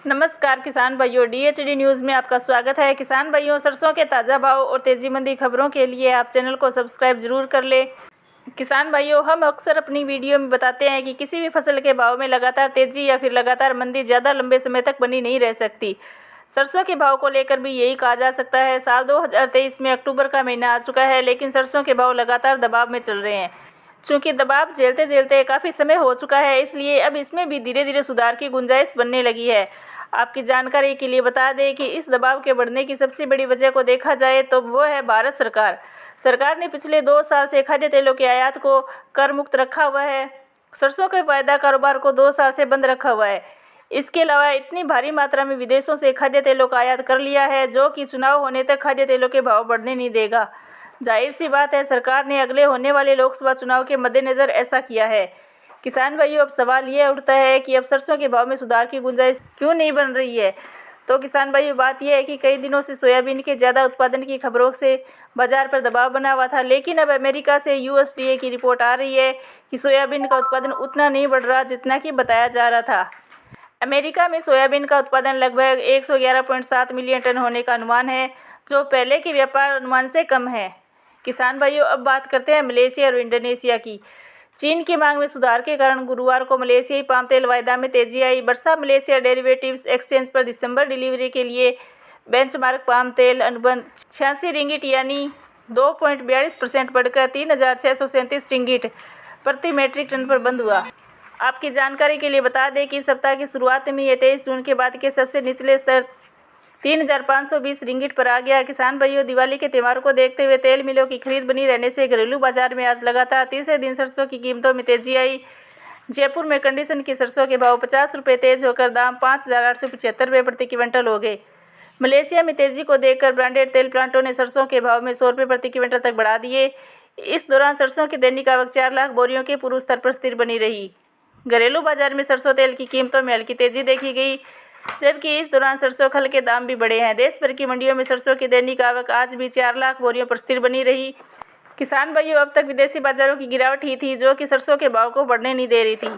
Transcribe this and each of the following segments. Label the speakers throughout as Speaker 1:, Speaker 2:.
Speaker 1: नमस्कार किसान भाइयों, DHD न्यूज़ में आपका स्वागत है। किसान भाइयों, सरसों के ताज़ा भाव और तेजी मंदी खबरों के लिए आप चैनल को सब्सक्राइब जरूर कर लें। किसान भाइयों, हम अक्सर अपनी वीडियो में बताते हैं कि किसी भी फसल के भाव में लगातार तेजी या फिर लगातार मंदी ज़्यादा लंबे समय तक बनी नहीं रह सकती। सरसों के भाव को लेकर भी यही कहा जा सकता है। साल 2023 में अक्टूबर का महीना आ चुका है, लेकिन सरसों के भाव लगातार दबाव में चल रहे हैं। चूँकि दबाव झेलते झेलते काफ़ी समय हो चुका है, इसलिए अब इसमें भी धीरे धीरे सुधार की गुंजाइश बनने लगी है। आपकी जानकारी के लिए बता दें कि इस दबाव के बढ़ने की सबसे बड़ी वजह को देखा जाए तो वो है भारत सरकार। सरकार ने पिछले 2 साल से खाद्य तेलों के आयात को कर मुक्त रखा हुआ है। सरसों के वायदा कारोबार को 2 साल से बंद रखा हुआ है। इसके अलावा इतनी भारी मात्रा में विदेशों से खाद्य तेलों का आयात कर लिया है, जो कि चुनाव होने तक खाद्य तेलों के भाव बढ़ने नहीं देगा। जाहिर सी बात है, सरकार ने अगले होने वाले लोकसभा चुनाव के मद्देनज़र ऐसा किया है। किसान भाइयों, अब सवाल ये उठता है कि अब सरसों के भाव में सुधार की गुंजाइश क्यों नहीं बन रही है। तो किसान भाइयों, बात यह है कि कई दिनों से सोयाबीन के ज़्यादा उत्पादन की खबरों से बाजार पर दबाव बना हुआ था, लेकिन अब अमेरिका से USDA की रिपोर्ट आ रही है कि सोयाबीन का उत्पादन उतना नहीं बढ़ रहा जितना कि बताया जा रहा था। अमेरिका में सोयाबीन का उत्पादन लगभग 111.7 मिलियन टन होने का अनुमान है, जो पहले के व्यापार अनुमान से कम है। किसान भाइयों, अब बात करते हैं मलेशिया और इंडोनेशिया की। चीन की मांग में सुधार के कारण गुरुवार को मलेशियाई पाम तेल वायदा में तेजी आई। बरसा मलेशिया डेरिवेटिव्स एक्सचेंज पर दिसंबर डिलीवरी के लिए बेंचमार्क पाम तेल अनुबंध 86 रिंगिट यानी 2.42% बढ़कर 3,637 रिंगिट प्रति मीट्रिक टन पर बंद हुआ। आपकी जानकारी के लिए बता दें कि सप्ताह की शुरुआत में यह 23 जून के बाद के सबसे निचले स्तर 3,520 रिंगिट पर आ गया। किसान भाइयों, दिवाली के त्यौहार को देखते हुए तेल मिलों की खरीद बनी रहने से घरेलू बाजार में आज लगातार तीसरे दिन सरसों की कीमतों में तेजी आई। जयपुर में कंडीशन की सरसों के भाव 50 रुपये तेज होकर दाम 5,875 रुपये प्रति क्विंटल हो गए। मलेशिया में तेजी को देखकर ब्रांडेड तेल प्लांटों ने सरसों के भाव में 100 रुपये प्रति क्विंटल तक बढ़ा दिए। इस दौरान सरसों की दैनिक आवक 4 लाख बोरियों के पूर्व स्तर पर स्थिर बनी रही। घरेलू बाजार में सरसों तेल की कीमतों में हल्की तेजी देखी गई, जबकि इस दौरान सरसों खल के दाम भी बढ़े हैं। देश भर की मंडियों में सरसों की दैनिक आवक आज भी 4 लाख बोरियों पर स्थिर बनी रही। किसान भाइयों, अब तक विदेशी बाजारों की गिरावट ही थी जो कि सरसों के भाव को बढ़ने नहीं दे रही थी।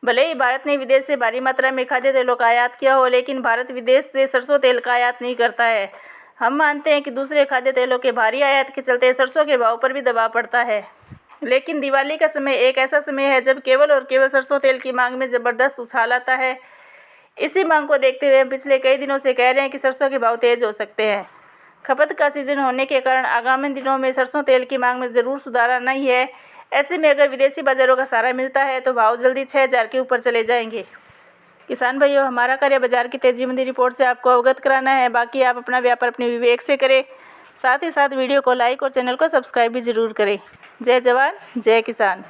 Speaker 1: भले ही भारत ने विदेश से भारी मात्रा में खाद्य तेलों का आयात किया हो, लेकिन भारत विदेश से सरसों तेल का आयात नहीं करता है। हम मानते हैं कि दूसरे खाद्य तेलों के भारी आयात के चलते सरसों के भाव पर भी दबाव पड़ता है, लेकिन दिवाली का समय एक ऐसा समय है जब केवल और केवल सरसों तेल की मांग में ज़बरदस्त उछाल आता है। इसी मांग को देखते हुए हम पिछले कई दिनों से कह रहे हैं कि सरसों के भाव तेज हो सकते हैं। खपत का सीजन होने के कारण आगामी दिनों में सरसों तेल की मांग में ज़रूर सुधार आना ही है। ऐसे में अगर विदेशी बाजारों का सहारा मिलता है तो भाव जल्दी 6,000 के ऊपर चले जाएंगे। किसान भाइयों, हमारा कार्य बाजार की तेजी मंदी रिपोर्ट से आपको अवगत कराना है। बाकी आप अपना व्यापार अपने विवेक से करें। साथ ही साथ वीडियो को लाइक और चैनल को सब्सक्राइब भी ज़रूर करें। जय जवान, जय किसान।